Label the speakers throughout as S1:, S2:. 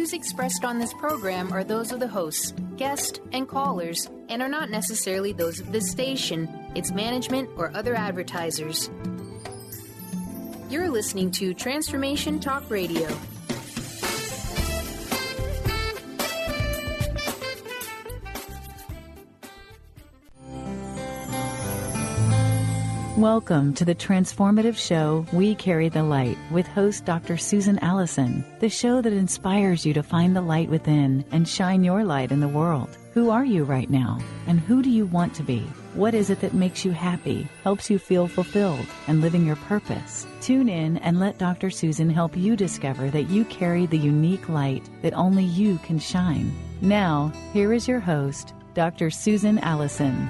S1: views expressed on this program are those of the hosts, guests, and callers, and are not necessarily those of this station, its management, or other advertisers. You're listening to Transformation Talk Radio.
S2: Welcome to the transformative show, We Carry the Light, with host Dr. Susan Allison, the show that inspires you to find the light within and shine your light in the world. Who are you right now? And who do you want to be? What is it that makes you happy, helps you feel fulfilled, and living your purpose? Tune in and let Dr. Susan help you discover that you carry the unique light that only you can shine. Now, here is your host, Dr. Susan Allison.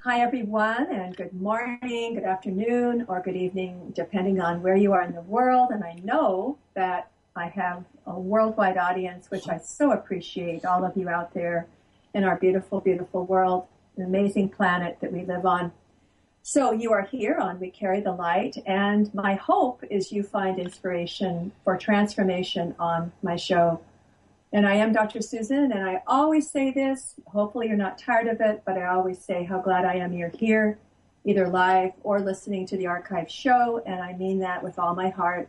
S3: Hi, everyone, and good morning, good afternoon, or good evening, depending on where you are in the world. And I know that I have a worldwide audience, which I so appreciate, all of you out there in our beautiful, beautiful world, an amazing planet that we live on. So you are here on We Carry the Light, and my hope is you find inspiration for transformation on my show. And I am Dr. Susan, and I always say this, hopefully you're not tired of it, but I always say how glad I am you're here, either live or listening to the archive show, and I mean that with all my heart.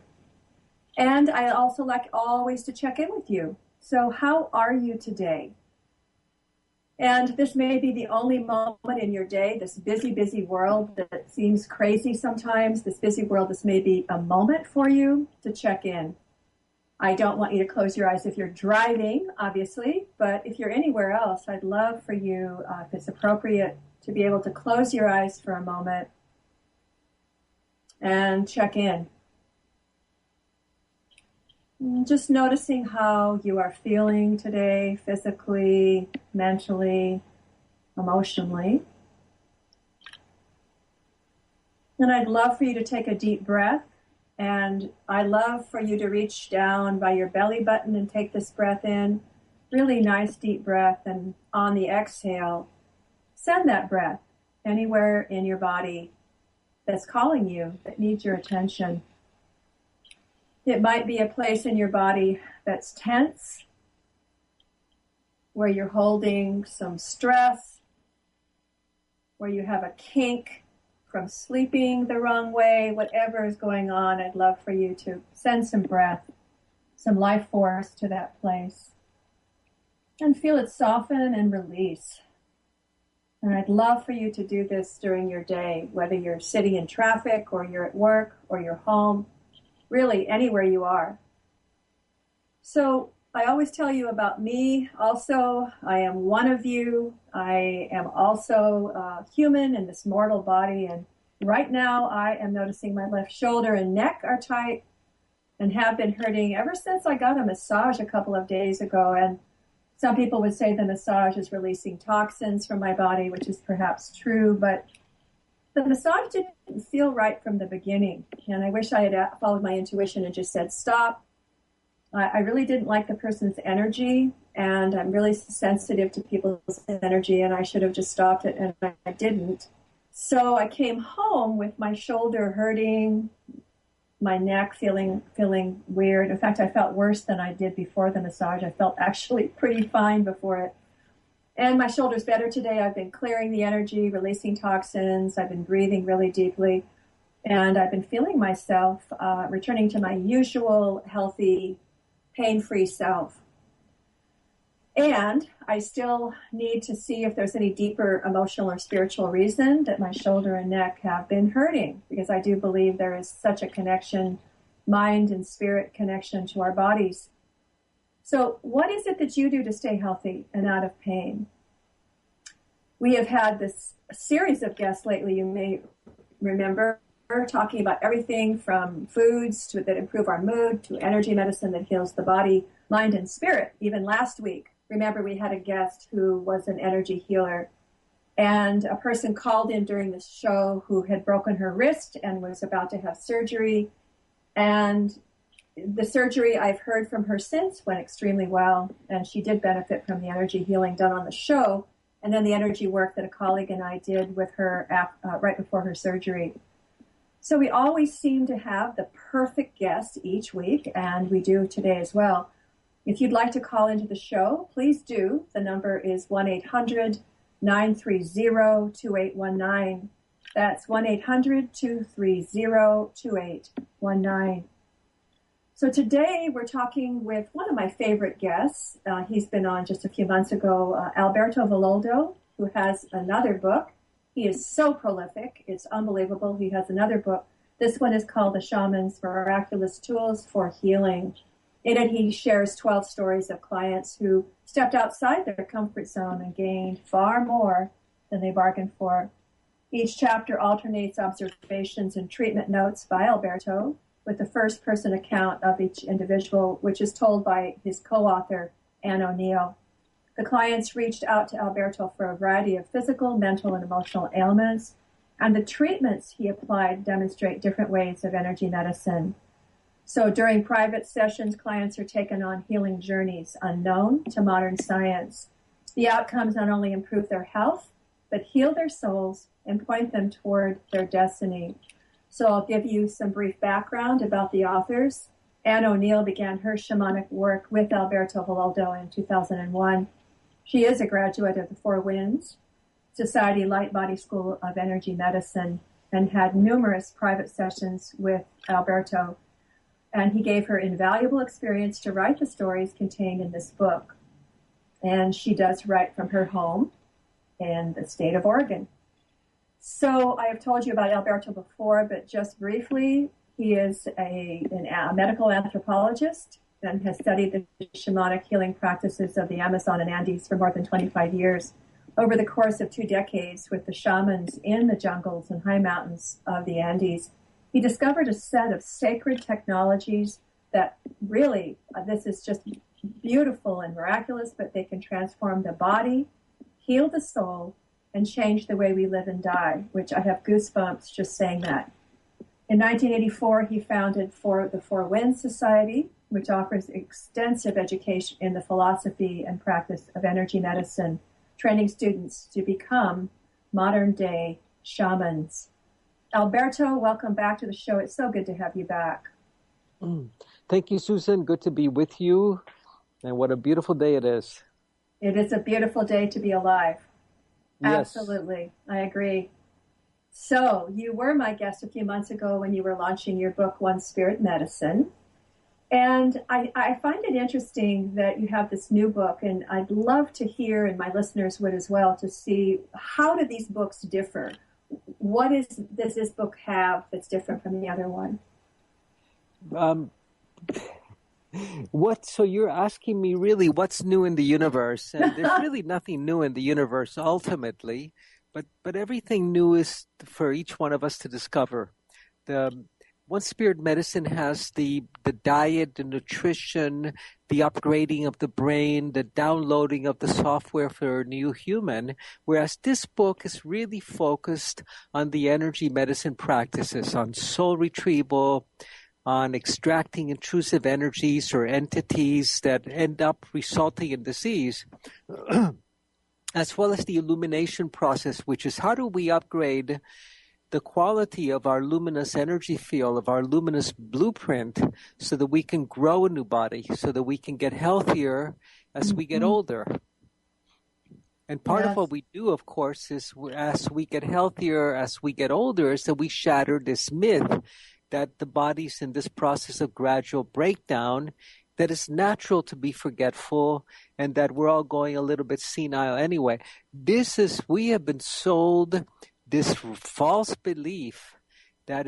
S3: And I also like always to check in with you. So how are you today? And this may be the only moment in your day, this busy, busy world that seems crazy sometimes, this busy world, this may be a moment for you to check in. I don't want you to close your eyes if you're driving, obviously, but if you're anywhere else, I'd love for you, if it's appropriate, to be able to close your eyes for a moment and check in. Just noticing how you are feeling today, physically, mentally, emotionally. And I'd love for you to take a deep breath. And I love for you to reach down by your belly button and take this breath in. Really nice deep breath. And on the exhale, send that breath anywhere in your body that's calling you, that needs your attention. It might be a place in your body that's tense, where you're holding some stress, where you have a kink from sleeping the wrong way, whatever is going on. I'd love for you to send some breath, some life force to that place and feel it soften and release. And I'd love for you to do this during your day, whether you're sitting in traffic or you're at work or you're home, really anywhere you are. So I always tell you about me. Also, I am one of you. I am also human in this mortal body. And right now I am noticing my left shoulder and neck are tight and have been hurting ever since I got a massage a couple of days ago. And some people would say the massage is releasing toxins from my body, which is perhaps true. But the massage didn't feel right from the beginning. And I wish I had followed my intuition and just said, stop. I really didn't like the person's energy, and I'm really sensitive to people's energy, and I should have just stopped it, and I didn't. So I came home with my shoulder hurting, my neck feeling weird. In fact, I felt worse than I did before the massage. I felt actually pretty fine before it. And my shoulder's better today. I've been clearing the energy, releasing toxins. I've been breathing really deeply, and I've been feeling myself returning to my usual healthy, pain-free self. And I still need to see if there's any deeper emotional or spiritual reason that my shoulder and neck have been hurting, because I do believe there is such a connection, mind and spirit connection to our bodies. So what is it that you do to stay healthy and out of pain? We have had this series of guests lately, you may remember, talking about everything from foods that improve our mood to energy medicine that heals the body, mind, and spirit. Even last week, remember, we had a guest who was an energy healer, and a person called in during the show who had broken her wrist and was about to have surgery. And the surgery, I've heard from her since, went extremely well, and she did benefit from the energy healing done on the show, and then the energy work that a colleague and I did with her right before her surgery. So we always seem to have the perfect guest each week, and we do today as well. If you'd like to call into the show, please do. The number is 1-800-930-2819. That's 1-800-230-2819. So today we're talking with one of my favorite guests. He's been on just a few months ago, Alberto Villoldo, who has another book. He is so prolific. It's unbelievable. He has another book. This one is called The Shaman's Miraculous Tools for Healing. In it, he shares 12 stories of clients who stepped outside their comfort zone and gained far more than they bargained for. Each chapter alternates observations and treatment notes by Alberto with the first-person account of each individual, which is told by his co-author, Anne O'Neill. The clients reached out to Alberto for a variety of physical, mental, and emotional ailments, and the treatments he applied demonstrate different ways of energy medicine. So during private sessions, clients are taken on healing journeys unknown to modern science. The outcomes not only improve their health, but heal their souls and point them toward their destiny. So I'll give you some brief background about the authors. Anne O'Neill began her shamanic work with Alberto Villoldo in 2001. She is a graduate of the Four Winds Society Light Body School of Energy Medicine and had numerous private sessions with Alberto. And he gave her invaluable experience to write the stories contained in this book. And she does write from her home in the state of Oregon. So I have told you about Alberto before, but just briefly, he is a medical anthropologist and has studied the shamanic healing practices of the Amazon and Andes for more than 25 years. Over the course of 2 decades with the shamans in the jungles and high mountains of the Andes, he discovered a set of sacred technologies that really, this is just beautiful and miraculous, but they can transform the body, heal the soul, and change the way we live and die, which I have goosebumps just saying that. In 1984, he founded the Four Winds Society, which offers extensive education in the philosophy and practice of energy medicine, training students to become modern-day shamans. Alberto, welcome back to the show. It's so good to have you back.
S4: Thank you, Susan. Good to be with you. And what a beautiful day it is.
S3: It is a beautiful day to be alive.
S4: Yes.
S3: Absolutely. I agree. So you were my guest a few months ago when you were launching your book, One Spirit Medicine. And I find it interesting that you have this new book, and I'd love to hear, and my listeners would as well, to see how do these books differ? What does this book have that's different from the other one?
S4: So you're asking me really what's new in the universe, and there's really nothing new in the universe ultimately, but everything new is for each one of us to discover. The One Spirit Medicine has the diet, the nutrition, the upgrading of the brain, the downloading of the software for a new human, whereas this book is really focused on the energy medicine practices, on soul retrieval, on extracting intrusive energies or entities that end up resulting in disease, as well as the illumination process, which is how do we upgrade the quality of our luminous energy field, of our luminous blueprint, so that we can grow a new body, so that we can get healthier as we get older. And part of what we do, of course, is as we get healthier, as we get older, is that we shatter this myth that the body's in this process of gradual breakdown, that it's natural to be forgetful, and that we're all going a little bit senile anyway. We have been sold this false belief that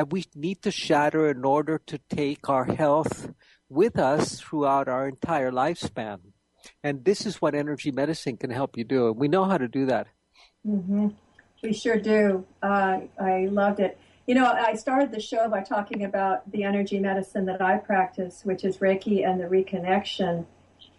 S4: we need to shatter in order to take our health with us throughout our entire lifespan. And this is what energy medicine can help you do. We know how to do that.
S3: Mm-hmm. We sure do. I loved it. You know, I started the show by talking about the energy medicine that I practice, which is Reiki and the reconnection.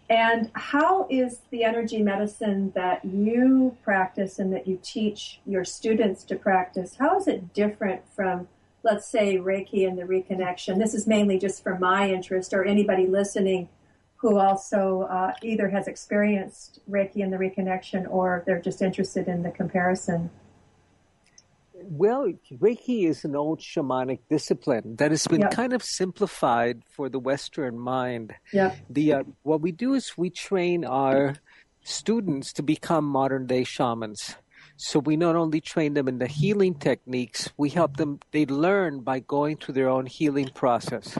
S3: And how is the energy medicine that you practice and that you teach your students to practice, how is it different from, let's say, Reiki and the reconnection? This is mainly just for my interest, or anybody listening who also either has experienced Reiki and the reconnection or they're just interested in the comparison.
S4: Well, Reiki is an old shamanic discipline that has been
S3: Yep.
S4: kind of simplified for the Western mind.
S3: Yep.
S4: What we do is we train our students to become modern-day shamans. So we not only train them in the healing techniques, we help them, they learn by going through their own healing process.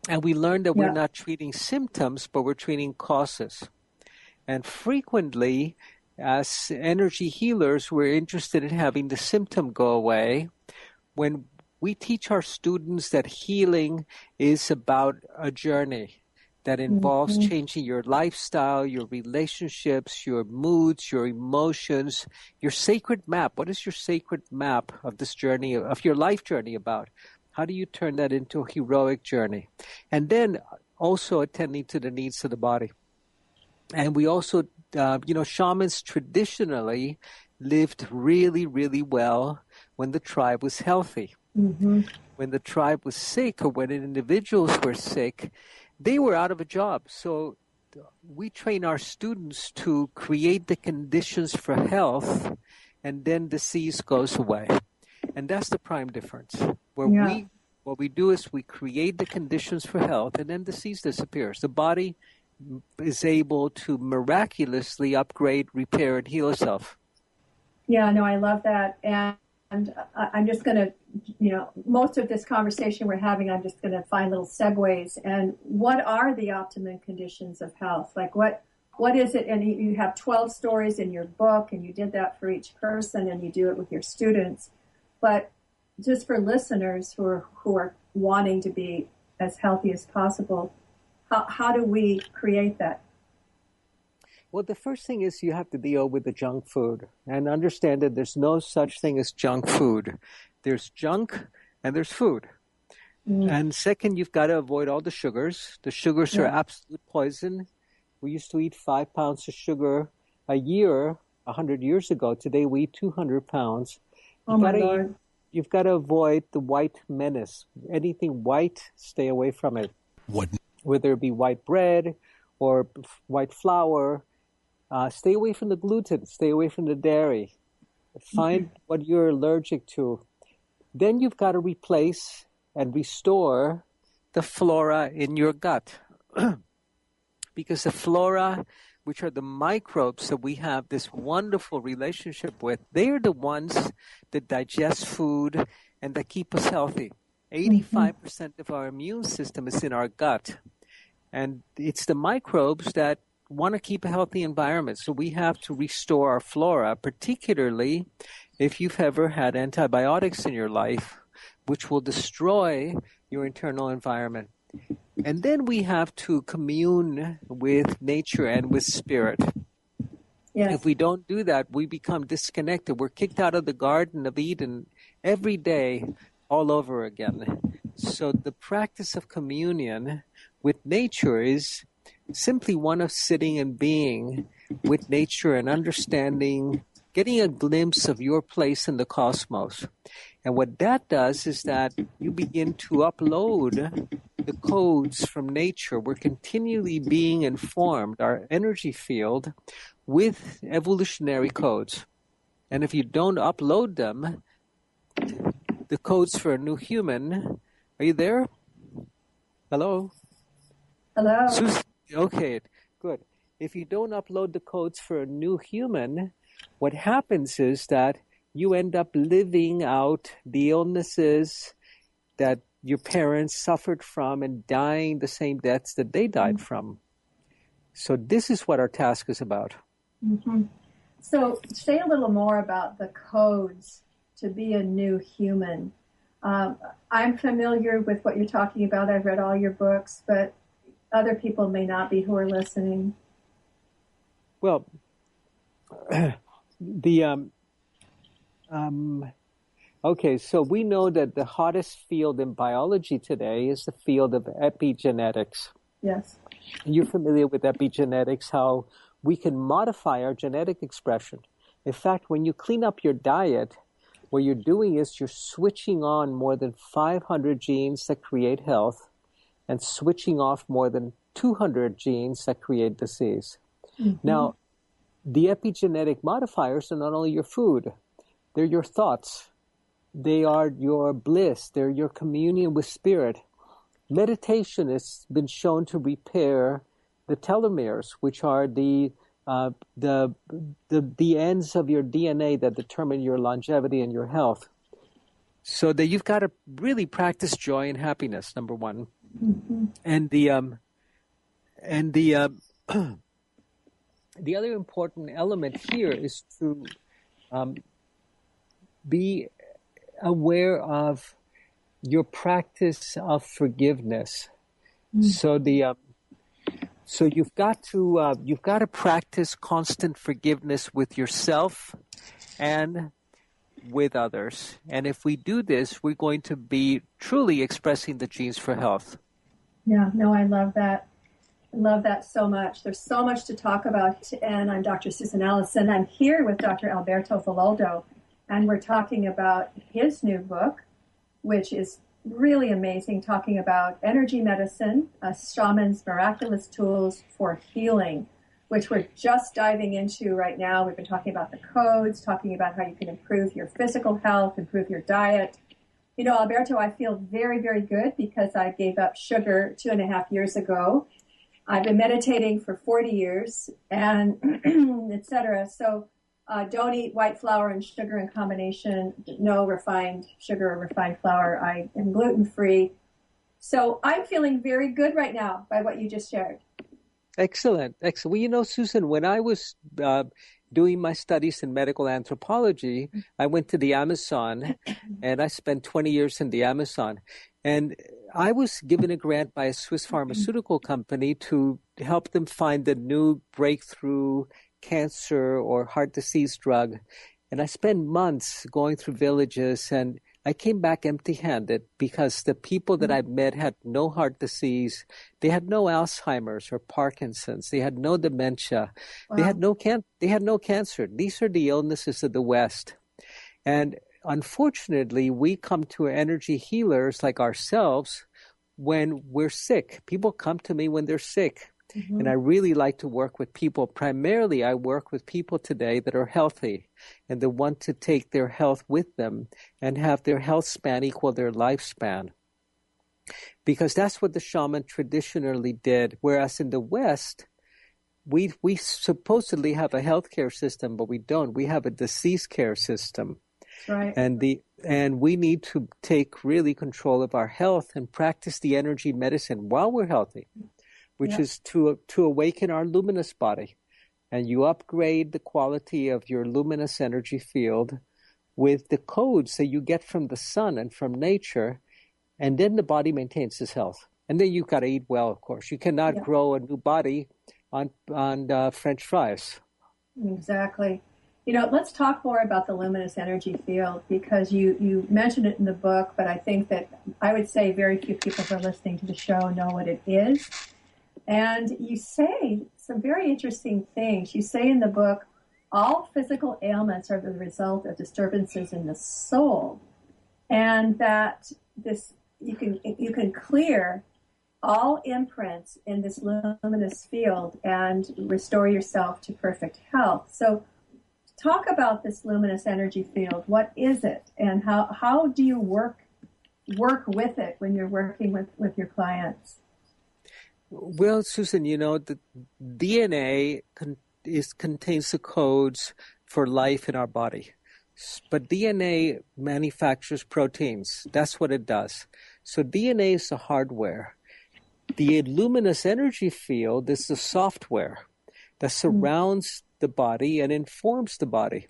S4: And we learn that we're not treating symptoms, but we're treating causes. And frequently, as energy healers, we're interested in having the symptom go away. When we teach our students that healing is about a journey that involves changing your lifestyle, your relationships, your moods, your emotions, your sacred map. What is your sacred map of this journey, of your life journey about? How do you turn that into a heroic journey? And then also attending to the needs of the body. And we also, shamans traditionally lived really, really well when the tribe was healthy. Mm-hmm. When the tribe was sick or when individuals were sick, they were out of a job. So we train our students to create the conditions for health, and then disease goes away. And that's the prime difference. What we do is we create the conditions for health, and then disease disappears. The body is able to miraculously upgrade, repair, and heal itself.
S3: Yeah, no, I love that. And I'm just going to, most of this conversation we're having, I'm just going to find little segues. And what are the optimum conditions of health? Like what is it? And you have 12 stories in your book, and you did that for each person, and you do it with your students. But just for listeners who are wanting to be as healthy as possible, how do we create that?
S4: Well, the first thing is you have to deal with the junk food and understand that there's no such thing as junk food. There's junk and there's food. And second, you've got to avoid all the sugars. The sugars are absolute poison. We used to eat 5 pounds of sugar a year 100 years ago. Today we eat 200 pounds.
S3: Oh, my Lord.
S4: You've got to avoid the white menace. Anything white, stay away from it. Whether it be white bread or white flour, stay away from the gluten, stay away from the dairy. Find what you're allergic to. Then you've got to replace and restore the flora in your gut. Because the flora, which are the microbes that we have this wonderful relationship with, they are the ones that digest food and that keep us healthy. 85% of our immune system is in our gut. And it's the microbes that want to keep a healthy environment. So we have to restore our flora, particularly if you've ever had antibiotics in your life, which will destroy your internal environment. And then we have to commune with nature and with spirit.
S3: Yes.
S4: If we don't do that, we become disconnected. We're kicked out of the Garden of Eden every day all over again. So the practice of communion with nature is simply one of sitting and being with nature and understanding, getting a glimpse of your place in the cosmos. And what that does is that you begin to upload the codes from nature. We're continually being informed, our energy field, with evolutionary codes. And if you don't upload them, the codes for a new human, are you there? Hello?
S3: Hello.
S4: Susan? Okay, good. If you don't upload the codes for a new human, what happens is that you end up living out the illnesses that your parents suffered from and dying the same deaths that they died from. So this is what our task is about.
S3: Mm-hmm. So say a little more about the codes to be a new human. I'm familiar with what you're talking about. I've read all your books, but other people may not be who are listening.
S4: Well, okay, so we know that the hottest field in biology today is the field of epigenetics.
S3: Yes.
S4: You're familiar with epigenetics, how we can modify our genetic expression. In fact, when you clean up your diet, what you're doing is you're switching on more than 500 genes that create health and switching off more than 200 genes that create disease. Mm-hmm. Now, the epigenetic modifiers are not only your food, They're your thoughts. They are your bliss. They're your communion with spirit. Meditation has been shown to repair the telomeres, which are the ends of your DNA that determine your longevity and your health. So that you've got to really practice joy and happiness, number one. Mm-hmm. And the other important element here is to be aware of your practice of forgiveness. Mm-hmm. So you've got to practice constant forgiveness with yourself and with others. And if we do this, we're going to be truly expressing the genes for health.
S3: Yeah, no, I love that. I love that so much. There's so much to talk about. And I'm Dr. Susan Allison. I'm here with Dr. Alberto Villoldo, and we're talking about his new book, which is really amazing, talking about energy medicine, a shaman's miraculous tools for healing, which we're just diving into right now. We've been talking about the codes, talking about how you can improve your physical health, improve your diet. You know, Alberto, I feel very, very good because I gave up sugar 2.5 years ago. I've been meditating for 40 years and et cetera. So don't eat white flour and sugar in combination. No refined sugar or refined flour. I am gluten-free. So I'm feeling very good right now by what you just shared.
S4: Excellent. Excellent. Well, you know, Susan, when I was doing my studies in medical anthropology, I went to the Amazon and I spent 20 years in the Amazon. And I was given a grant by a Swiss pharmaceutical company to help them find the new breakthrough cancer or heart disease drug. And I spent months going through villages, and I came back empty-handed because the people that I met had no heart disease. They had no Alzheimer's or Parkinson's. They had no dementia. Wow. They had no cancer. These are the illnesses of the West. And unfortunately, we come to energy healers like ourselves when we're sick. People come to me when they're sick. Mm-hmm. And I really like to work with people. Primarily, I work with people today that are healthy and that want to take their health with them and have their health span equal their lifespan. Because that's what the shaman traditionally did. Whereas in the West, we supposedly have a healthcare system, but we don't. We have a disease care system.
S3: Right.
S4: And we need to take really control of our health and practice the energy medicine while we're healthy, which is to awaken our luminous body. And you upgrade the quality of your luminous energy field with the codes that you get from the sun and from nature, and then the body maintains its health. And then you've got to eat well, of course. You cannot grow a new body on French fries.
S3: Exactly. You know, let's talk more about the luminous energy field, because you mentioned it in the book, but I think that I would say very few people who are listening to the show know what it is. And you say some very interesting things. You say in the book, all physical ailments are the result of disturbances in the soul, and that you can clear all imprints in this luminous field and restore yourself to perfect health. So talk about this luminous energy field. What is it, and how do you work with it when you're working with your clients?
S4: Well, Susan, you know, the DNA contains the codes for life in our body. But DNA manufactures proteins. That's what it does. So DNA is the hardware. The luminous energy field is the software that surrounds the body and informs the body.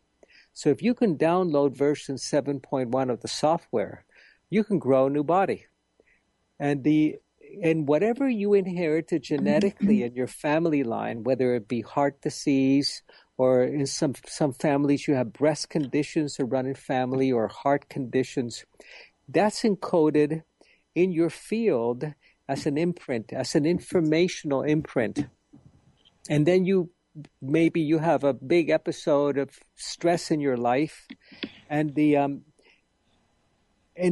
S4: So if you can download version 7.1 of the software, you can grow a new body. And whatever you inherited genetically in your family line, whether it be heart disease, or in some families you have breast conditions that run in family, or heart conditions, that's encoded in your field as an imprint, as an informational imprint. And then maybe you have a big episode of stress in your life, and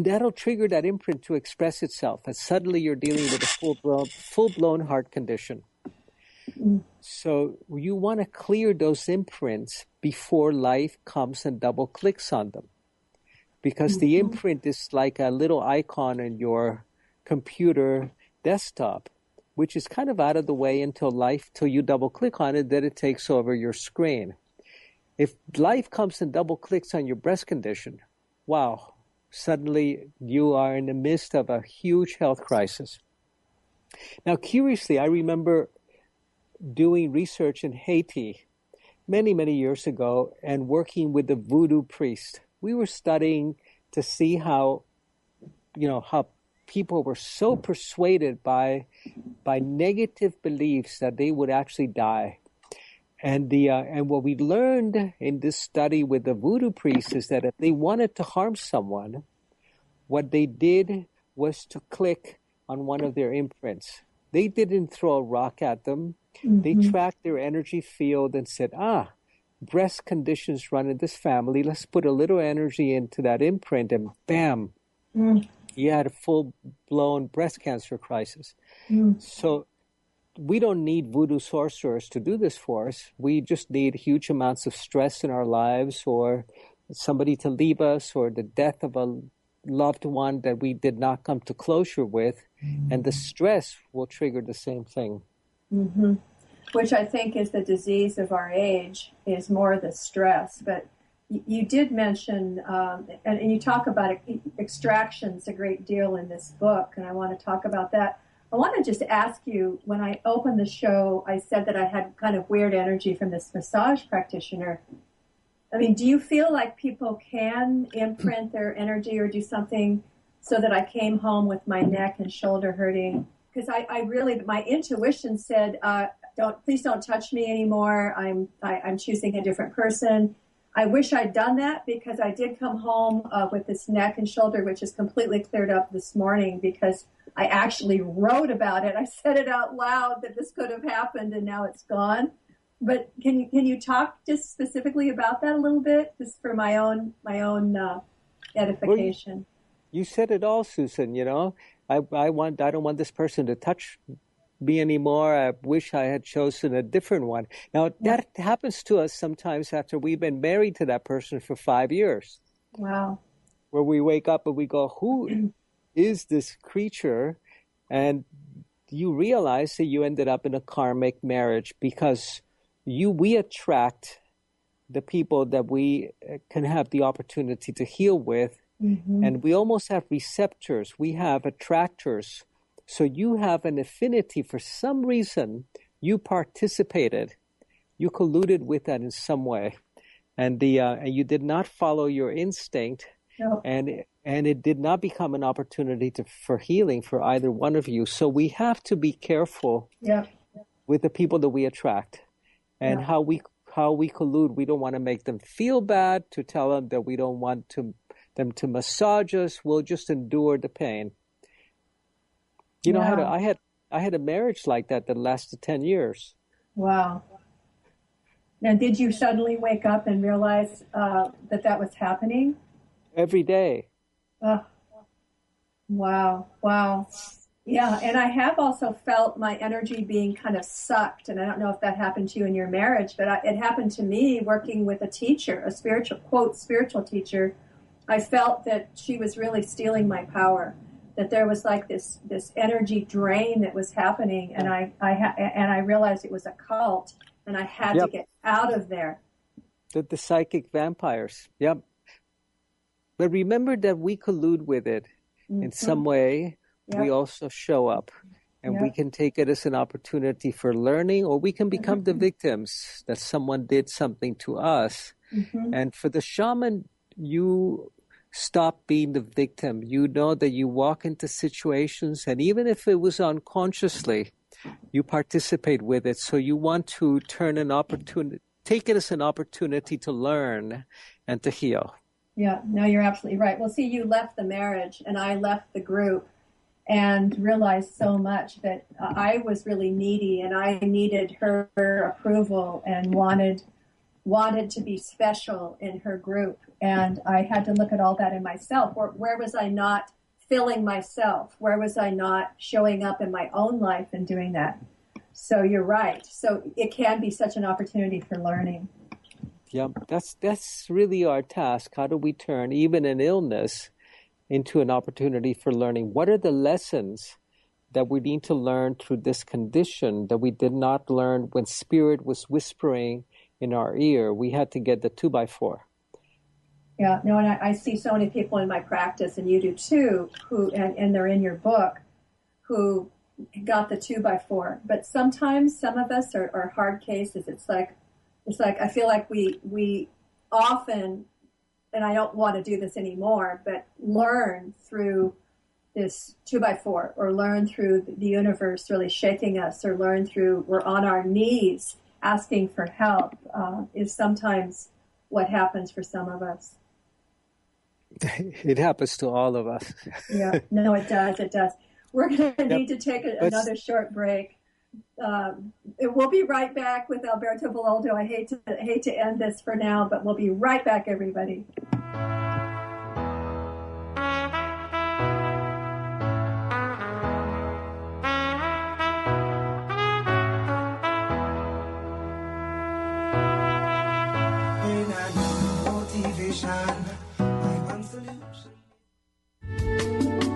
S4: that'll trigger that imprint to express itself, and suddenly you're dealing with a full-blown heart condition. So you want to clear those imprints before life comes and double clicks on them. Because the imprint is like a little icon in your computer desktop, which is kind of out of the way until you double click on it, then it takes over your screen. If life comes and double clicks on your breast condition, wow, suddenly you are in the midst of a huge health crisis. Now, curiously, I remember doing research in Haiti many, many years ago and working with the voodoo priest. We were studying to see how people were so persuaded by negative beliefs that they would actually die. And what we learned in this study with the voodoo priest is that if they wanted to harm someone, what they did was to click on one of their imprints. They didn't throw a rock at them. They tracked their energy field and said, breast conditions run in this family. Let's put a little energy into that imprint, and bam, you had a full-blown breast cancer crisis. So we don't need voodoo sorcerers to do this for us. We just need huge amounts of stress in our lives, or somebody to leave us, or the death of a loved one that we did not come to closure with, and the stress will trigger the same thing.
S3: Which I think is the disease of our age, is more the stress. But you did mention, and you talk about extractions a great deal in this book, and I want to talk about that. I want to just ask you, when I opened the show, I said that I had kind of weird energy from this massage practitioner. I mean, do you feel like people can imprint their energy or do something so that I came home with my neck and shoulder hurting? Because I really, my intuition said, please don't touch me anymore. I'm choosing a different person. I wish I'd done that, because I did come home with this neck and shoulder, which is completely cleared up this morning, because I actually wrote about it. I said it out loud that this could have happened, and now it's gone. But can you talk just specifically about that a little bit, just for my own edification?
S4: Well, you said it all, Susan. I don't want this person to touch me anymore. I wish I had chosen a different one. Now, that happens to us sometimes after we've been married to that person for 5 years.
S3: Wow.
S4: Where we wake up and we go, who is this creature? And you realize that you ended up in a karmic marriage, because we attract the people that we can have the opportunity to heal with. And we almost have receptors. We have attractors. So you have an affinity for some reason. You participated. You colluded with that in some way. And you did not follow your instinct. No. And it did not become an opportunity for healing for either one of you. So we have to be careful with the people that we attract, and how we collude. We don't want to make them feel bad, to tell them that we don't want them to massage us. We'll just endure the pain. I had a marriage like that lasted 10 years. Wow.
S3: Now, did you suddenly wake up and realize that was happening?
S4: Every day.
S3: Wow. Yeah, and I have also felt my energy being kind of sucked, and I don't know if that happened to you in your marriage, but it happened to me working with a teacher, a spiritual teacher. I felt that she was really stealing my power, that there was like this energy drain that was happening, and I realized it was a cult, and I had to get out of there.
S4: The psychic vampires, yep. But remember that we collude with it in some way. We also show up, and we can take it as an opportunity for learning, or we can become the victims, that someone did something to us. And for the shaman, you stop being the victim. You know that you walk into situations, and even if it was unconsciously, you participate with it. So you want to take it as an opportunity to learn and to heal.
S3: Yeah, no, you're absolutely right. Well, see, you left the marriage and I left the group, and realized so much that I was really needy, and I needed her approval and wanted to be special in her group. And I had to look at all that in myself. Where was I not filling myself? Where was I not showing up in my own life and doing that? So you're right. So it can be such an opportunity for learning.
S4: Yeah, that's really our task. How do we turn even an illness into an opportunity for learning? What are the lessons that we need to learn through this condition that we did not learn when Spirit was whispering in our ear? We had to get the 2x4.
S3: Yeah, no, and I see so many people in my practice, and you do too, who and they're in your book, who got the 2x4. But sometimes some of us are hard cases. It's like I feel like we often, and I don't want to do this anymore, but learn through this 2x4, or learn through the universe really shaking us, or learn through we're on our knees asking for help, is sometimes what happens for some of us.
S4: It happens to all of us.
S3: Yeah, no, it does. It does. We're going to need to take another short break. We'll be right back with Alberto Villoldo. I hate to end this for now, but we'll be right back, everybody.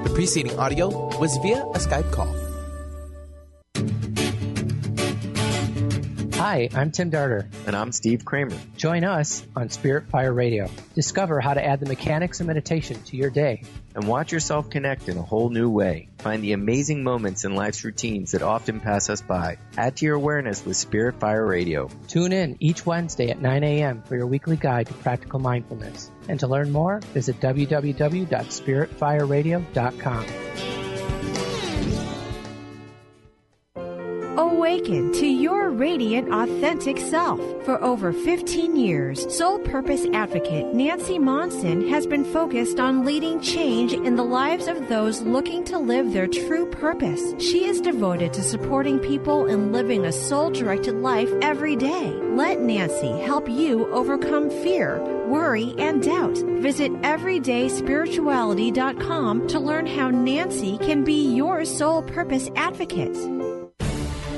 S5: The preceding audio was via a Skype call.
S6: Hi, I'm Tim Darter.
S7: And I'm Steve Kramer.
S6: Join us on Spirit Fire Radio. Discover how to add the mechanics of meditation to your day.
S7: And watch yourself connect in a whole new way. Find the amazing moments in life's routines that often pass us by. Add to your awareness with Spirit Fire Radio.
S6: Tune in each Wednesday at 9 a.m. for your weekly guide to practical mindfulness. And to learn more, visit www.spiritfireradio.com.
S8: Awaken to your radiant, authentic self. For over 15 years, soul purpose advocate Nancy Monson has been focused on leading change in the lives of those looking to live their true purpose. She is devoted to supporting people in living a soul-directed life every day. Let Nancy help you overcome fear, worry, and doubt. Visit everydayspirituality.com to learn how Nancy can be your soul purpose advocate.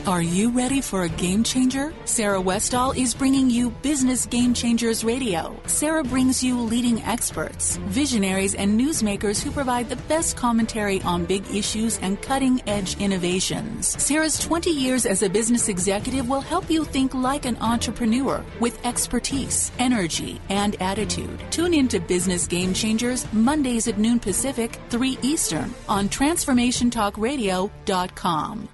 S9: Are you ready for a game changer? Sarah Westall is bringing you Business Game Changers Radio. Sarah brings you leading experts, visionaries, and newsmakers who provide the best commentary on big issues and cutting-edge innovations. Sarah's 20 years as a business executive will help you think like an entrepreneur with expertise, energy, and attitude. Tune in to Business Game Changers Mondays at noon Pacific, 3 Eastern on TransformationTalkRadio.com.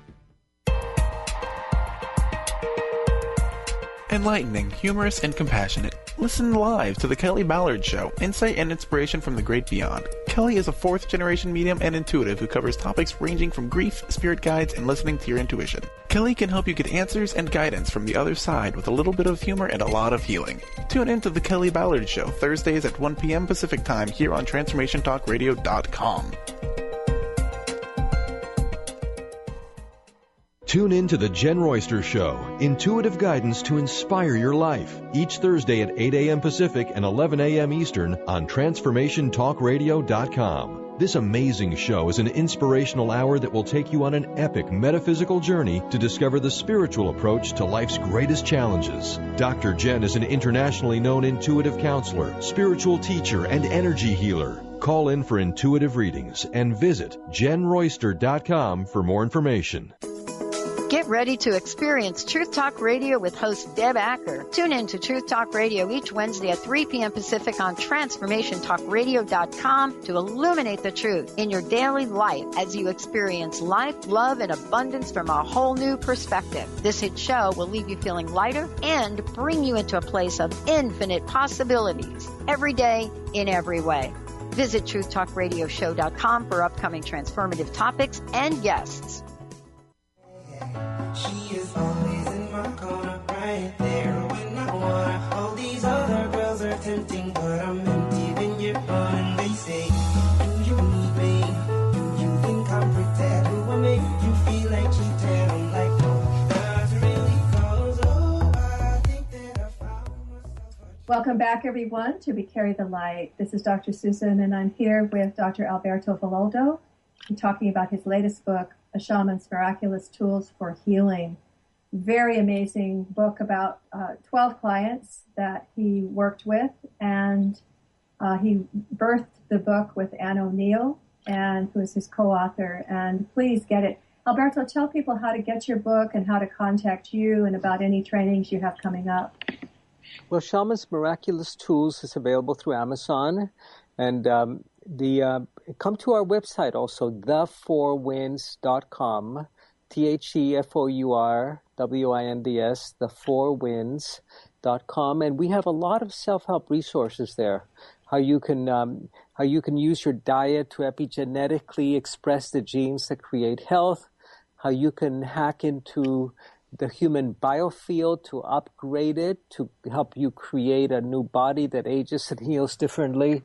S10: Enlightening, humorous, and compassionate. Listen live to The Kelly Ballard Show, insight and inspiration from the great beyond. Kelly is a fourth-generation medium and intuitive who covers topics ranging from grief, spirit guides, and listening to your intuition. Kelly can help you get answers and guidance from the other side with a little bit of humor and a lot of healing. Tune in to The Kelly Ballard Show, Thursdays at 1 p.m. Pacific Time here on TransformationTalkRadio.com.
S11: Tune in to The Jen Royster Show, intuitive guidance to inspire your life, each Thursday at 8 a.m. Pacific and 11 a.m. Eastern on TransformationTalkRadio.com. This amazing show is an inspirational hour that will take you on an epic metaphysical journey to discover the spiritual approach to life's greatest challenges. Dr. Jen is an internationally known intuitive counselor, spiritual teacher, and energy healer. Call in for intuitive readings and visit JenRoyster.com for more information.
S12: Get ready to experience Truth Talk Radio with host Deb Acker. Tune in to Truth Talk Radio each Wednesday at 3 p.m. Pacific on TransformationTalkRadio.com to illuminate the truth in your daily life as you experience life, love, and abundance from a whole new perspective. This hit show will leave you feeling lighter and bring you into a place of infinite possibilities every day in every way. Visit TruthTalkRadioshow.com for upcoming transformative topics and guests.
S13: She is always in my corner, right there when I want her. All these other girls are tempting, but I'm empty when you're gone. And they say, do you need me? Do you think I'm pretend? Do I make you feel like cheating? I'm like, no, that's really cause, oh, I think that I found myself.
S3: Welcome back, everyone, to We Carry the Light. This is Dr. Susan, and I'm here with Dr. Alberto Villoldo. We're talking about his latest book, A Shaman's Miraculous Tools for Healing. very amazing book about 12 clients that he worked with, and he birthed the book with Anne O'Neill, and who is his co-author. And please get it. Alberto, tell people how to get your book and how to contact you and about any trainings you have coming up.
S4: Well, Shaman's Miraculous Tools is available through Amazon, and come to our website also, thefourwinds.com, TheFourWinds, thefourwinds.com, and we have a lot of self-help resources there. How you can use your diet to epigenetically express the genes that create health, how you can hack into the human biofield to upgrade it, to help you create a new body that ages and heals differently.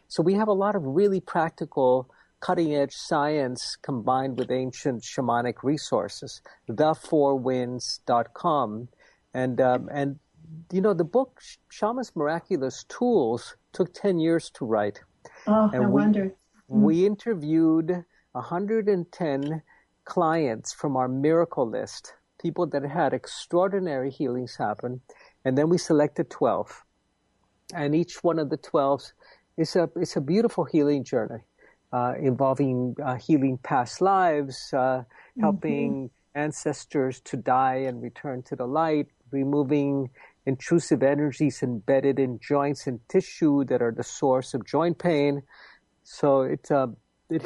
S4: So we have a lot of really practical, cutting-edge science combined with ancient shamanic resources. Thefourwinds.com. And the book, Shaman's Miraculous Tools, took 10 years to write.
S3: Oh, and I wonder.
S4: We interviewed 110 clients from our miracle list, people that had extraordinary healings happen, and then we selected 12. And each one of the 12 is a beautiful healing journey, involving healing past lives, helping ancestors to die and return to the light, removing intrusive energies embedded in joints and tissue that are the source of joint pain. So it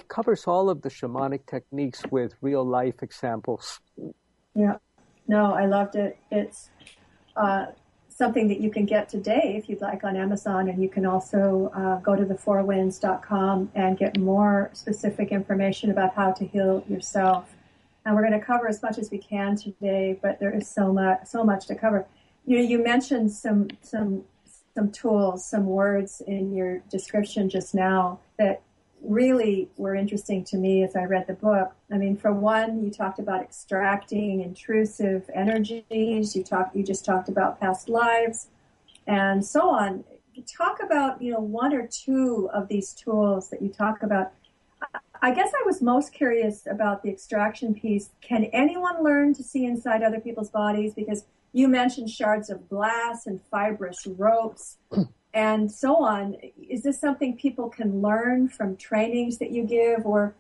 S4: covers all of the shamanic techniques with real life examples.
S3: Yeah. No, I loved it. It's something that you can get today if you'd like on Amazon, and you can also go to thefourwinds.com and get more specific information about how to heal yourself. And we're going to cover as much as we can today, but there is so much to cover. You mentioned some tools, some words in your description just now that really were interesting to me as I read the book. I mean, for one, you talked about extracting intrusive energies. You just talked about past lives and so on. Talk about, one or two of these tools that you talk about. I guess I was most curious about the extraction piece. Can anyone learn to see inside other people's bodies? Because you mentioned shards of glass and fibrous ropes and so on. Is this something people can learn from trainings that you give, or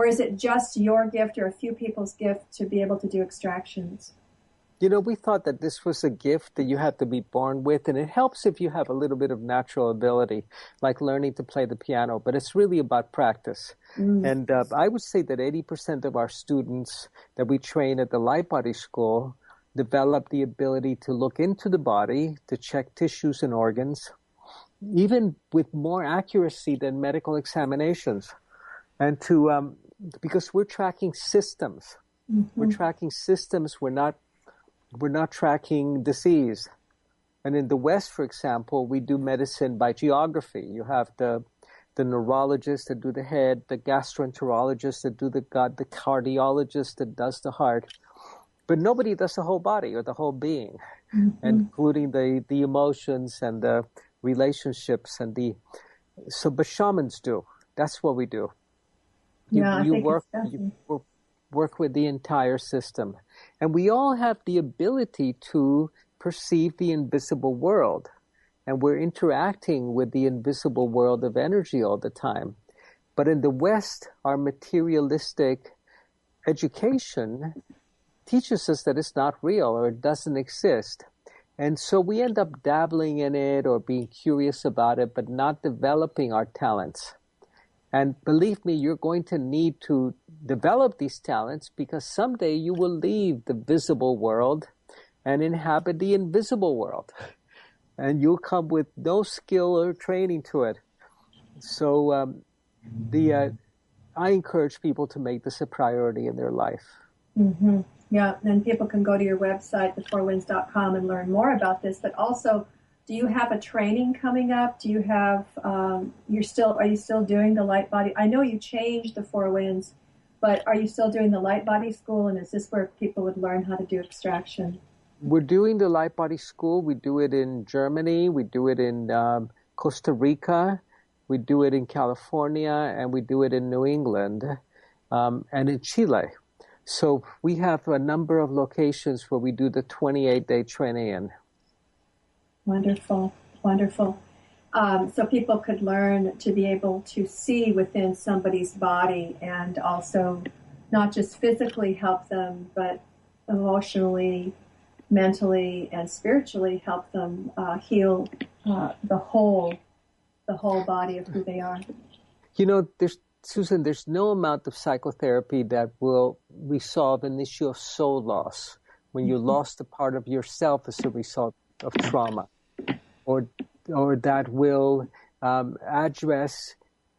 S3: is it just your gift or a few people's gift to be able to do extractions?
S4: We thought that this was a gift that you had to be born with, and it helps if you have a little bit of natural ability, like learning to play the piano, but it's really about practice. And I would say that 80% of our students that we train at the Light Body School develop the ability to look into the body, to check tissues and organs, even with more accuracy than medical examinations. And because we're tracking systems. We're tracking systems, we're not tracking disease. And in the West, for example, we do medicine by geography. You have the neurologist that do the head, the gastroenterologist that do the gut, the cardiologist that does the heart. But nobody does the whole body or the whole being, including the emotions and the relationships but shamans do. That's what we do. You work with the entire system. And we all have the ability to perceive the invisible world. And we're interacting with the invisible world of energy all the time. But in the West, our materialistic education teaches us that it's not real or it doesn't exist. And so we end up dabbling in it or being curious about it, but not developing our talents. And believe me, you're going to need to develop these talents, because someday you will leave the visible world and inhabit the invisible world. And you'll come with no skill or training to it. So I encourage people to make this a priority in their life.
S3: Mm-hmm. Yeah, and people can go to your website, thefourwinds.com, and learn more about this. But also, do you have a training coming up? Do you have, are you still doing the Light Body? I know you changed the Four Winds, but are you still doing the Light Body School? And is this where people would learn how to do extraction?
S4: We're doing the Light Body School. We do it in Germany. We do it in Costa Rica. We do it in California. And we do it in New England and in Chile. So we have a number of locations where we do the 28-day training.
S3: Wonderful, wonderful. So people could learn to be able to see within somebody's body and also not just physically help them, but emotionally, mentally, and spiritually help them heal the whole body of who they are.
S4: You know, Susan, there's no amount of psychotherapy that will resolve an issue of soul loss when you lost a part of yourself as a result of trauma, or that will address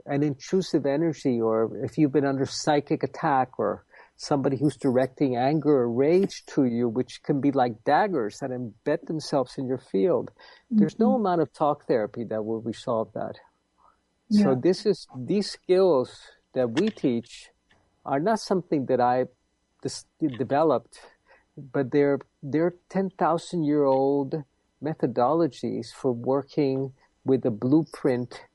S4: an intrusive energy, or if you've been under psychic attack, or somebody who's directing anger or rage to you, which can be like daggers that embed themselves in your field. There's no amount of talk therapy that will resolve that. So these skills that we teach are not something that I developed, but they're 10,000-year-old methodologies for working with the blueprint,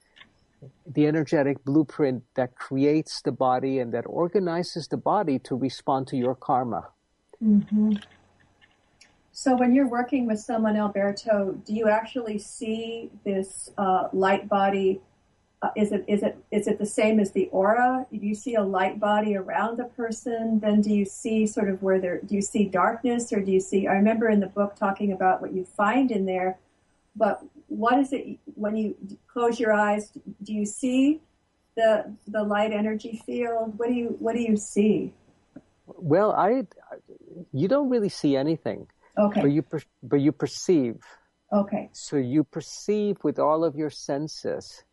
S4: the energetic blueprint that creates the body and that organizes the body to respond to your karma.
S3: Mm-hmm. So when you're working with someone, Alberto, do you actually see this light body? Is it the same as the aura? Do you see a light body around a person? Then do you see sort of do you see darkness, or do you see, I remember in the book talking about what you find in there, but what is it when you close your eyes? Do you see the light energy field? What do you see?
S4: Well, you don't really see anything.
S3: Okay.
S4: But you perceive.
S3: Okay.
S4: So you perceive with all of your senses,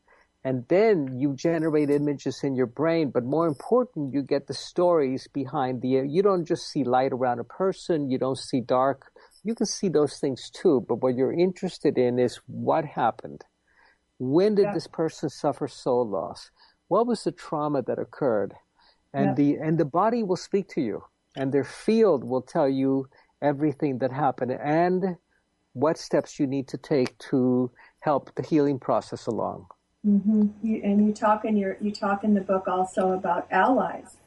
S4: and then you generate images in your brain. But more important, you get the stories behind you don't just see light around a person. You don't see dark. You can see those things too. But what you're interested in is what happened. When did this person suffer soul loss? What was the trauma that occurred? And the body will speak to you, and their field will tell you everything that happened and what steps you need to take to help the healing process along.
S3: Mm-hmm. You talk in the book also about allies.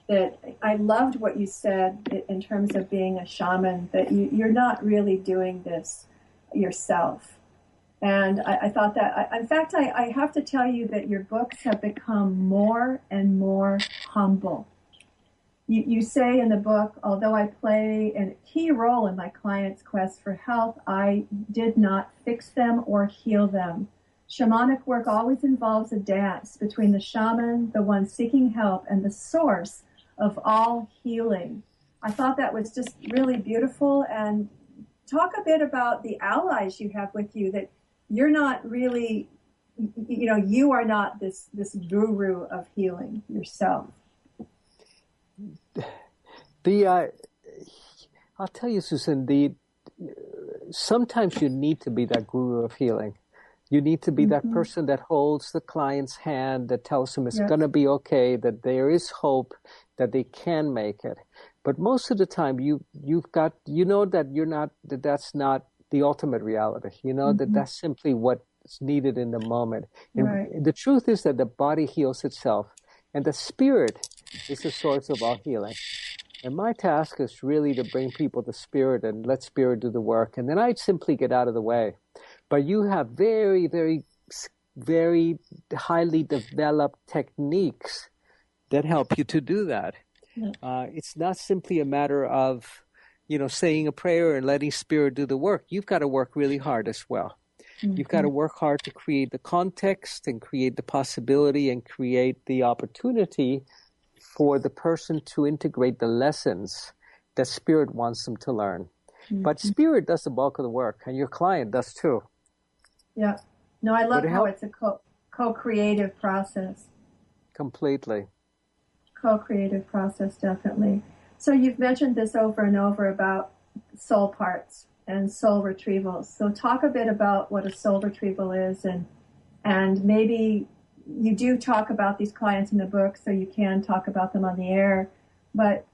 S3: That I loved what you said in terms of being a shaman, that you're not really doing this yourself. And I thought that, in fact, I have to tell you that your books have become more and more humble. You say in the book, although I play a key role in my clients' quest for health, I did not fix them or heal them. Shamanic work always involves a dance between the shaman, the one seeking help, and the source of all healing. I thought that was just really beautiful. And talk a bit about the allies you have with you, that you're not really, you are not this guru of healing yourself.
S4: I'll tell you, Susan, sometimes you need to be that guru of healing. You need to be that person that holds the client's hand, that tells them it's going to be okay, that there is hope, that they can make it. But most of the time, that's not the ultimate reality. That's simply what's needed in the moment. And the truth is that the body heals itself, and the spirit is the source of all healing. And my task is really to bring people to spirit and let spirit do the work. And then I simply get out of the way. But you have very, very, very highly developed techniques that help you to do that. It's not simply a matter of, saying a prayer and letting spirit do the work. You've got to work really hard as well. You've got to work hard to create the context and create the possibility and create the opportunity for the person to integrate the lessons that spirit wants them to learn. But spirit does the bulk of the work, and your client does too.
S3: Yeah. No, I love how it's a co-creative process.
S4: Completely.
S3: Co-creative process, definitely. So you've mentioned this over and over about soul parts and soul retrievals. So talk a bit about what a soul retrieval is, and maybe you do talk about these clients in the book, so you can talk about them on the air. But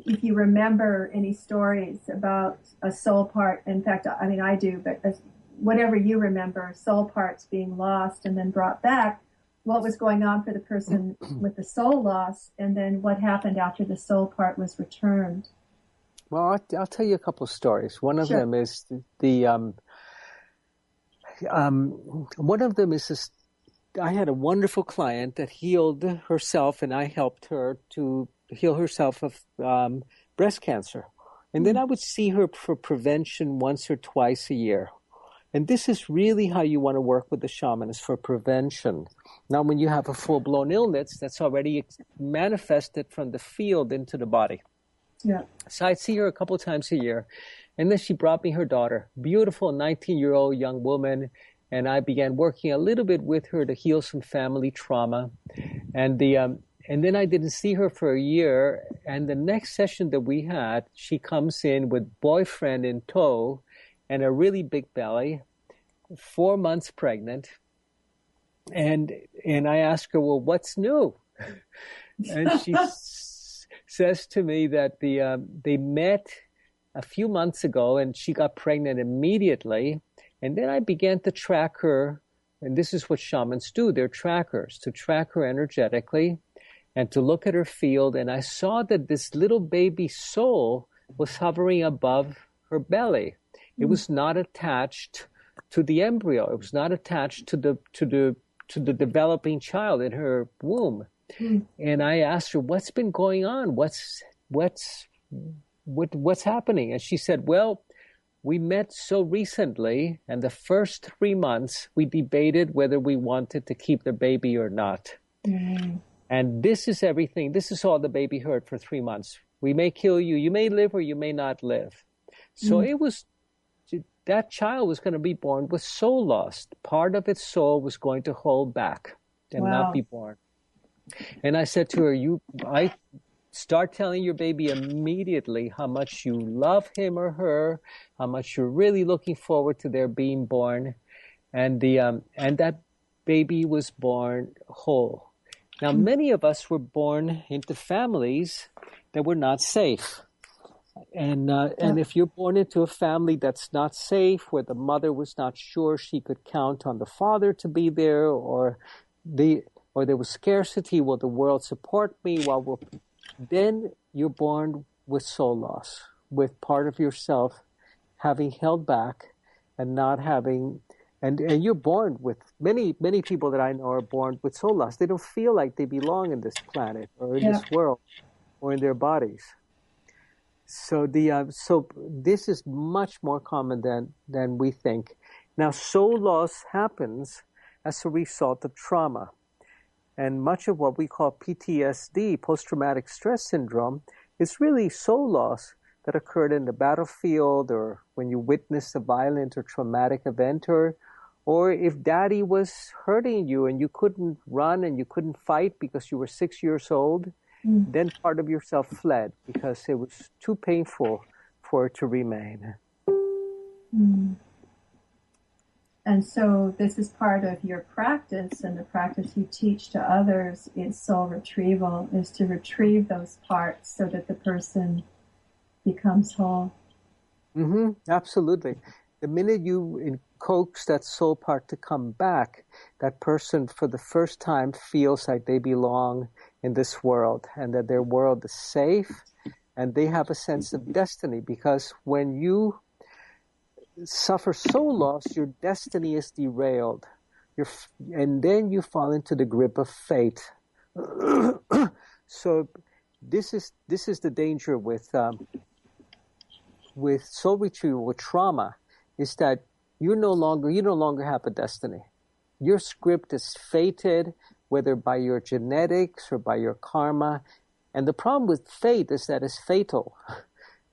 S3: if you remember any stories about a soul part, in fact, I do, but whatever you remember, soul parts being lost and then brought back, what was going on for the person with the soul loss, and then what happened after the soul part was returned.
S4: Well, I'll tell you a couple of stories. One of them is I had a wonderful client that healed herself, and I helped her to heal herself of breast cancer. And then I would see her for prevention once or twice a year. And this is really how you want to work with the shaman, is for prevention. Now, when you have a full-blown illness, that's already manifested from the field into the body.
S3: Yeah.
S4: So I'd see her a couple of times a year. And then she brought me her daughter, beautiful 19-year-old young woman. And I began working a little bit with her to heal some family trauma. And then I didn't see her for a year. And the next session that we had, she comes in with boyfriend in tow and a really big belly, 4 months pregnant. And I asked her, well, what's new? And she says to me that they met a few months ago and she got pregnant immediately. And then I began to track her, and this is what shamans do. They're trackers, to track her energetically and to look at her field. And I saw that this little baby soul was hovering above her belly. It was not attached to the embryo. It was not attached to the developing child in her womb. And I asked her, what's been going on? What's happening? And she said, well, we met so recently, and the first 3 months we debated whether we wanted to keep the baby or not. And this is everything. This is all the baby heard for 3 months. We may kill you. You may live or you may not live. So it was, that child was going to be born with soul lost. Part of its soul was going to hold back and not be born. And I said to her, start telling your baby immediately how much you love him or her, how much you're really looking forward to their being born. And that baby was born whole. Now, many of us were born into families that were not safe. And if you're born into a family that's not safe, where the mother was not sure she could count on the father to be there, or there was scarcity, will the world support me? Then you're born with soul loss, with part of yourself having held back and not having, and you're born with, many people that I know are born with soul loss. They don't feel like they belong in this planet or in this world or in their bodies. So this is much more common than we think. Now, soul loss happens as a result of trauma. And much of what we call PTSD, post-traumatic stress syndrome, is really soul loss that occurred in the battlefield, or when you witnessed a violent or traumatic event, or if daddy was hurting you and you couldn't run and you couldn't fight because you were 6 years old, then part of yourself fled because it was too painful for it to remain.
S3: And so this is part of your practice, and the practice you teach to others is soul retrieval, is to retrieve those parts so that the person becomes whole.
S4: Absolutely. The minute you coax that soul part to come back, that person for the first time feels like they belong in this world and that their world is safe, and they have a sense of destiny, because when you suffer soul loss, your destiny is derailed, and then you fall into the grip of fate. So this is the danger with soul retrieval, with trauma, is that you no longer have a destiny. Your script is fated, whether by your genetics or by your karma. And the problem with fate is that it's fatal.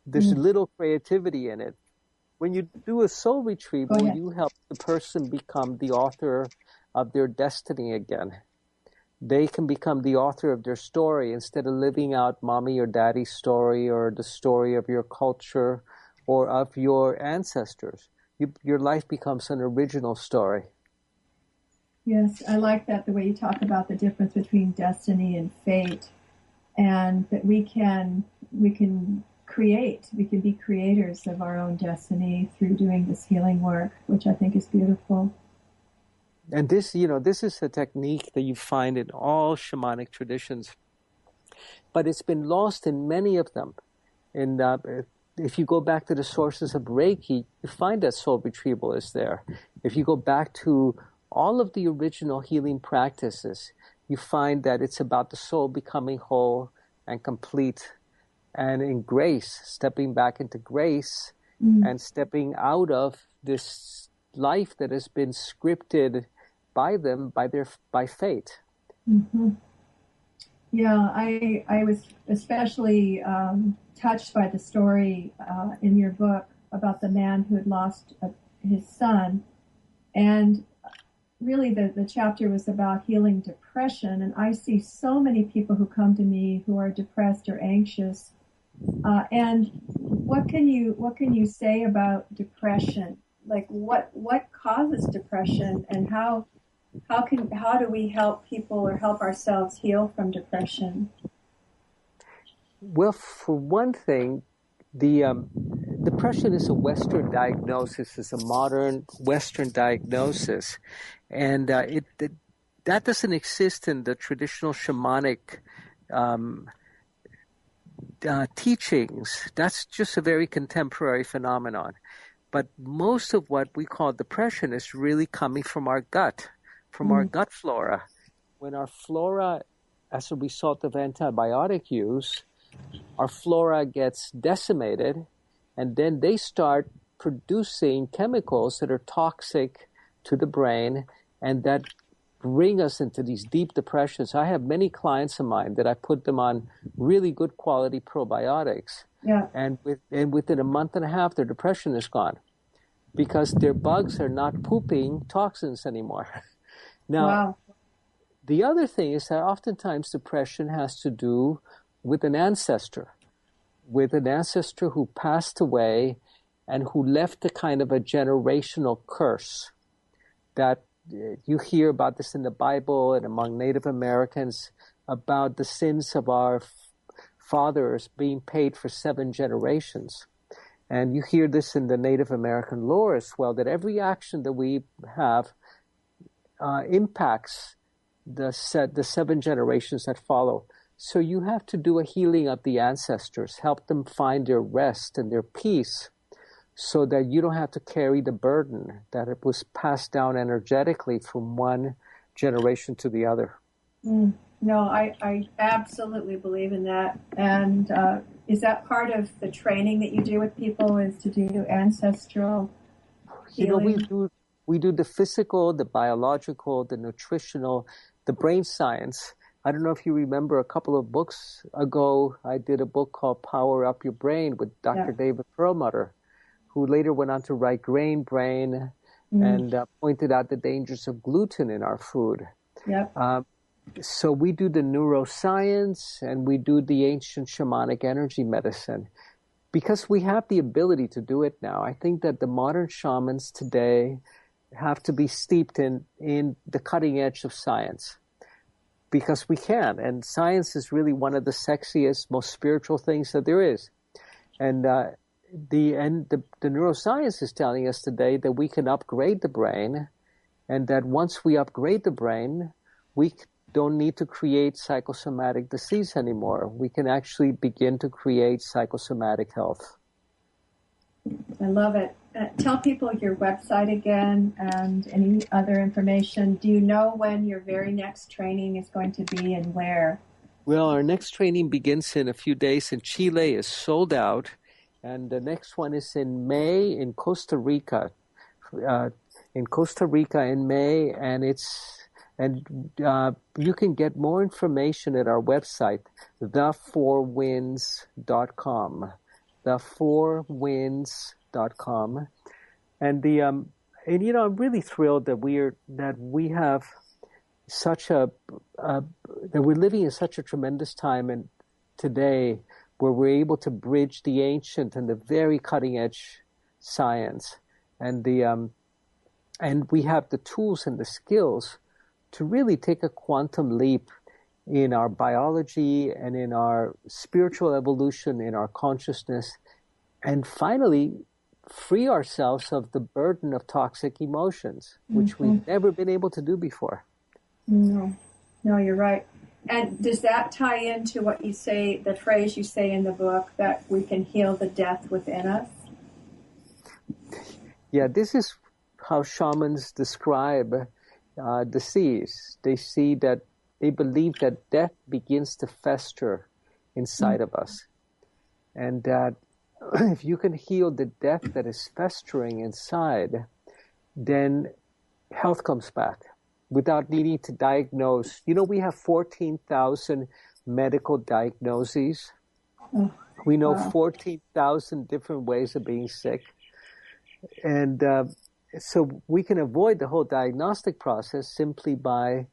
S4: There's little creativity in it. When you do a soul retrieval, you help the person become the author of their destiny again. They can become the author of their story instead of living out mommy or daddy's story or the story of your culture or of your ancestors. Your life becomes an original story.
S3: Yes, I like that, the way you talk about the difference between destiny and fate, and that we can create. We can be creators of our own destiny through doing this healing work, which I think is beautiful.
S4: And this, this is a technique that you find in all shamanic traditions, but it's been lost in many of them. And if you go back to the sources of Reiki, you find that soul retrieval is there. If you go back to all of the original healing practices, you find that it's about the soul becoming whole and complete and in grace, stepping back into grace and stepping out of this life that has been scripted by them, by fate.
S3: Mm-hmm. Yeah, I was especially touched by the story in your book about the man who had lost his son. And really the chapter was about healing depression. And I see so many people who come to me who are depressed or anxious. And what can you say about depression? Like what causes depression, and how do we help people or help ourselves heal from depression?
S4: Well, for one thing, the depression is a Western diagnosis, is a modern Western diagnosis, and that doesn't exist in the traditional shamanic teachings. That's just a very contemporary phenomenon. But most of what we call depression is really coming from our gut, from our gut flora. When our flora, as a result of antibiotic use, our flora gets decimated, and then they start producing chemicals that are toxic to the brain and that bring us into these deep depressions. I have many clients of mine that I put them on really good quality probiotics.
S3: Yeah.
S4: And within a month and a half, their depression is gone because their bugs are not pooping toxins anymore. Now, the other thing is that oftentimes depression has to do with an ancestor who passed away and who left a kind of a generational curse that you hear about this in the Bible and among Native Americans about the sins of our fathers being paid for 7 generations. And you hear this in the Native American lore as well, that every action that we have impacts the 7 generations that follow. So you have to do a healing of the ancestors, help them find their rest and their peace so that you don't have to carry the burden that it was passed down energetically from one generation to the other.
S3: No, I absolutely believe in that. And is that part of the training that you do with people, is to do ancestral healing?
S4: We do the physical, the biological, the nutritional, the brain science. I don't know if you remember a couple of books ago, I did a book called Power Up Your Brain with Dr. David Perlmutter, who later went on to write Grain Brain and pointed out the dangers of gluten in our food.
S3: Yep.
S4: So we do the neuroscience and we do the ancient shamanic energy medicine because we have the ability to do it now. I think that the modern shamans today have to be steeped in the cutting edge of science because we can. And science is really one of the sexiest, most spiritual things that there is. And the neuroscience is telling us today that we can upgrade the brain, and that once we upgrade the brain, we don't need to create psychosomatic disease anymore. We can actually begin to create psychosomatic health.
S3: I love it. Tell people your website again and any other information. Do you know when your very next training is going to be and where?
S4: Well, our next training begins in a few days in Chile, is sold out. And the next one is in May in Costa Rica. In May, and you can get more information at our website, thefourwinds.com. Thefourwinds.com. And I'm really thrilled that we have such that we're living in such a tremendous time and today where we're able to bridge the ancient and the very cutting edge science, and we have the tools and the skills to really take a quantum leap in our biology and in our spiritual evolution, in our consciousness, and finally free ourselves of the burden of toxic emotions, which we've never been able to do before.
S3: No, you're right. And does that tie into what you say, the phrase you say in the book, that we can heal the death within us?
S4: Yeah, this is how shamans describe disease. They believe that death begins to fester inside of us. And that if you can heal the death that is festering inside, then health comes back without needing to diagnose. You know, we have 14,000 medical diagnoses. We know 14,000 different ways of being sick. And so we can avoid the whole diagnostic process simply by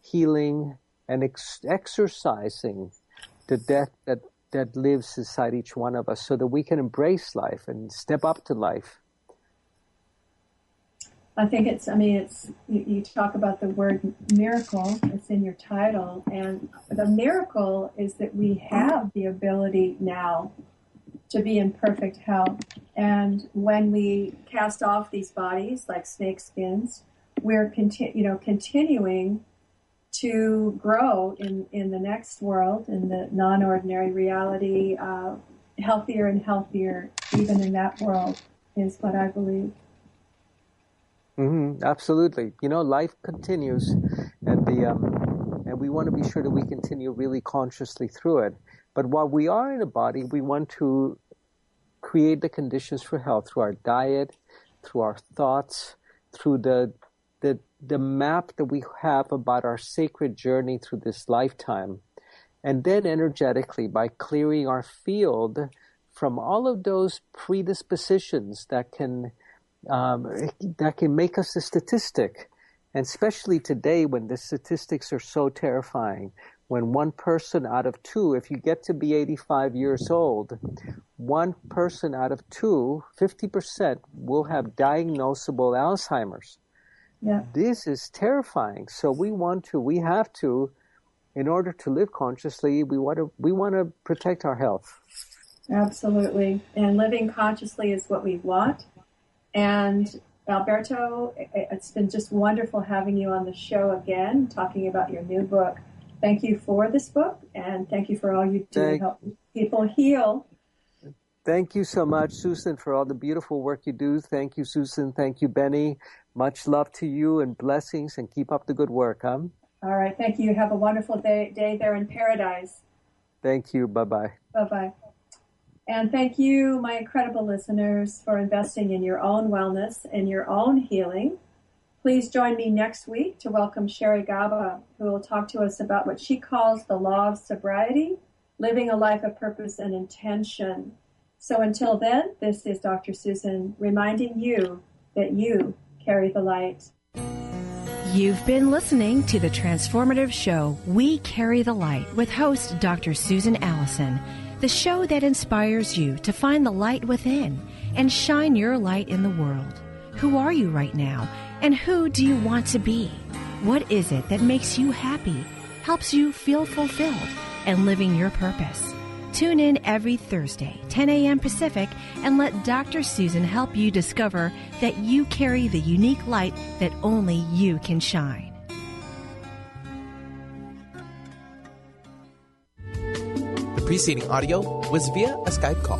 S4: healing and exercising the death that lives inside each one of us, so that we can embrace life and step up to life.
S3: I think you talk about the word miracle. It's in your title. And the miracle is that we have the ability now to be in perfect health. And when we cast off these bodies like snake skins, we're continuing to grow in the next world, in the non-ordinary reality, healthier and healthier, even in that world, is what I believe.
S4: Absolutely. You know, life continues, and we want to be sure that we continue really consciously through it. But while we are in a body, we want to create the conditions for health through our diet, through our thoughts, through the map that we have about our sacred journey through this lifetime. And then energetically, by clearing our field from all of those predispositions that can make us a statistic. And especially today when the statistics are so terrifying, when 1 person out of 2, if you get to be 85 years old, 1 person out of 2, 50%, will have diagnosable Alzheimer's. Yeah. This is terrifying. So we have to, in order to live consciously, we want to protect our health.
S3: Absolutely. And living consciously is what we want. And Alberto, it's been just wonderful having you on the show again, talking about your new book. Thank you for this book, and thank you for all you do to help people heal.
S4: Thank you so much, Susan, for all the beautiful work you do. Thank you, Susan. Thank you, Benny. Much love to you and blessings, and keep up the good work, huh?
S3: All right. Thank you. Have a wonderful day there in paradise.
S4: Thank you. Bye-bye.
S3: Bye-bye. And thank you, my incredible listeners, for investing in your own wellness and your own healing. Please join me next week to welcome Sherry Gaba, who will talk to us about what she calls the law of sobriety, living a life of purpose and intention. So until then, this is Dr. Susan reminding you that you carry the light.
S8: You've been listening to the transformative show, We Carry the Light, with host Dr. Susan Allison, the show that inspires you to find the light within and shine your light in the world. Who are you right now, and who do you want to be? What is it that makes you happy, helps you feel fulfilled, and living your purpose? Tune in every Thursday, 10 a.m. Pacific, and let Dr. Susan help you discover that you carry the unique light that only you can shine.
S5: The preceding audio was via a Skype call.